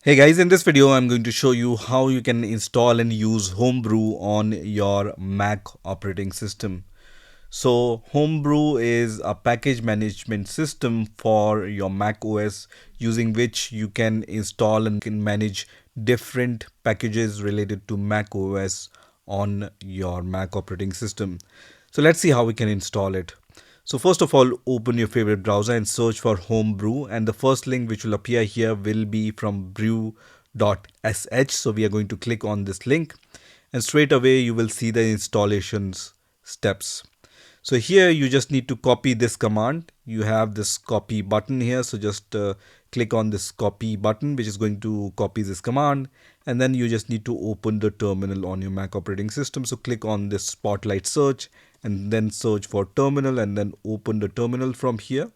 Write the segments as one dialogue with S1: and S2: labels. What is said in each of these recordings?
S1: Hey guys, in this video I'm going to show you how you can install and use Homebrew on your Mac operating system. So Homebrew is a package management system for your Mac OS using which you can install and can manage different packages related to Mac OS on your Mac operating system. So let's see how we can install it. So first of all, open your favorite browser and search for Homebrew, and the first link which will appear here will be from brew.sh. So we are going to click on this link and straight away you will see the installations steps. So here you just need to copy this command. You have this copy button here. So just click on this copy button, which is going to copy this command. And then you just need to open the terminal on your Mac operating system. So click on this spotlight search and then search for terminal and then open the terminal from here.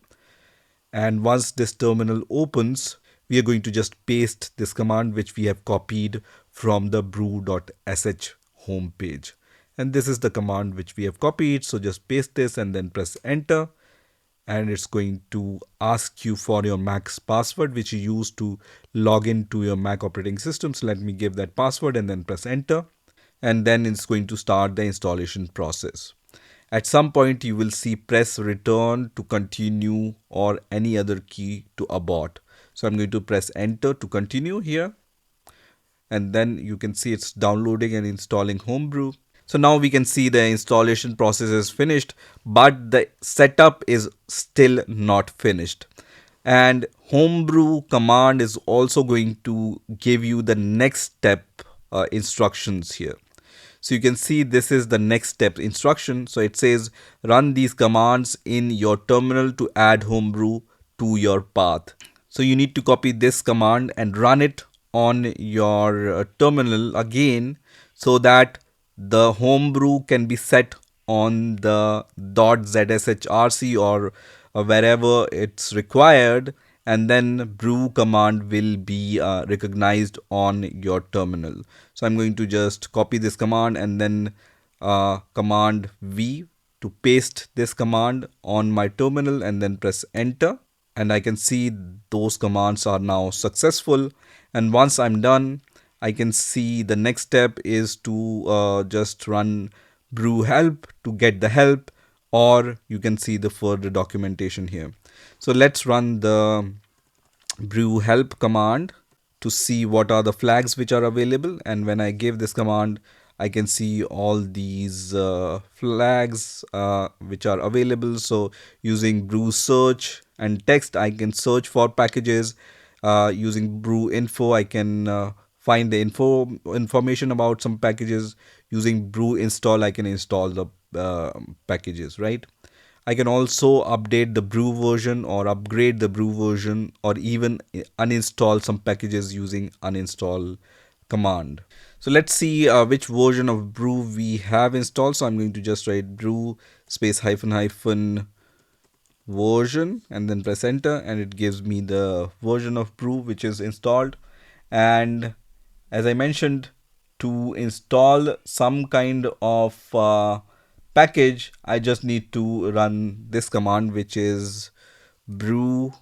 S1: And once this terminal opens, we are going to just paste this command which we have copied from the brew.sh home page. And this is the command which we have copied. So just paste this and then press enter. And it's going to ask you for your Mac's password, which you use to log into your Mac operating system. So let me give that password and then press enter. And then it's going to start the installation process. At some point, you will see press return to continue or any other key to abort. So I'm going to press enter to continue here. And then you can see it's downloading and installing Homebrew. So now we can see the installation process is finished, but the setup is still not finished. And Homebrew command is also going to give you the next step instructions here. So you can see this is the next step instruction. So it says run these commands in your terminal to add Homebrew to your path. So you need to copy this command and run it on your terminal again so that the Homebrew can be set on the .zshrc or wherever it's required, and then brew command will be recognized on your terminal. So I'm going to just copy this command and then command V to paste this command on my terminal and then press enter. And I can see those commands are now successful. And once I'm done, I can see the next step is to just run brew help to get the help, or you can see the further documentation here. So let's run the brew help command to see what are the flags which are available. And when I give this command, I can see all these flags which are available. So using brew search and text, I can search for packages. Using brew info, I can find the information about some packages. Using brew install, I can install the packages, right? I can also update the brew version or upgrade the brew version or even uninstall some packages using uninstall command. So let's see which version of brew we have installed. So I'm going to just write brew space hyphen hyphen version and then press enter, and it gives me the version of brew which is installed. And as I mentioned, to install some kind of package, I just need to run this command, which is brew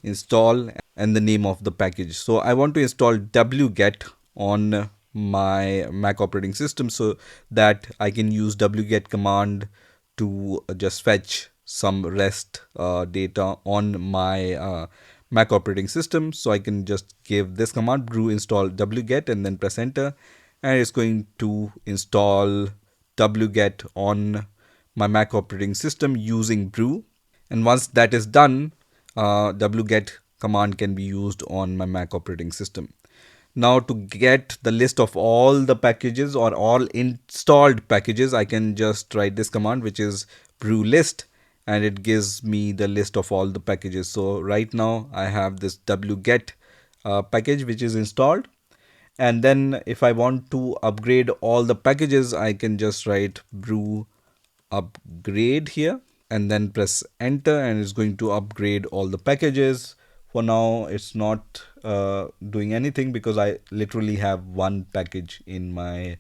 S1: install and the name of the package. So I want to install wget on my Mac operating system so that I can use wget command to just fetch some REST data on my Mac operating system. So I can just give this command brew install wget and then press enter, and it's going to install wget on my Mac operating system using brew. And once that is done, wget command can be used on my Mac operating system. Now to get the list of all the packages or all installed packages, I can just write this command, which is brew list, and it gives me the list of all the packages. So right now I have this wget package which is installed. And then if I want to upgrade all the packages, I can just write brew upgrade here and then press enter, and it's going to upgrade all the packages. For now, it's not doing anything because I literally have one package in my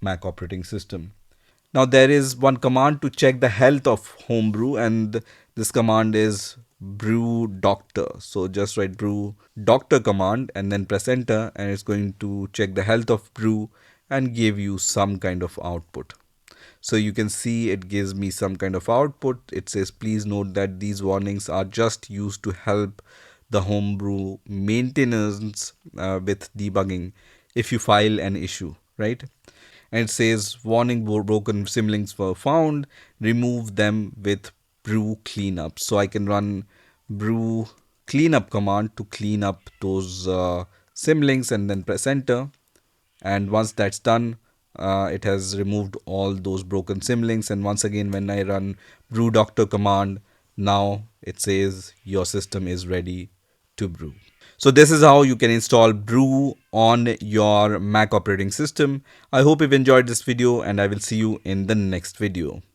S1: Mac operating system. Now there is one command to check the health of Homebrew, and this command is brew doctor. So just write brew doctor command and then press enter, and it's going to check the health of brew and give you some kind of output. So you can see it gives me some kind of output. It says please note that these warnings are just used to help the homebrew maintenance with debugging if you file an issue, right? And it says warning, broken symlinks were found, remove them with brew cleanup. So I can run brew cleanup command to clean up those symlinks and then press enter. And once that's done, it has removed all those broken symlinks. And once again, when I run brew doctor command, now it says your system is ready to brew. So this is how you can install brew on your Mac operating system. I hope you've enjoyed this video, and I will see you in the next video.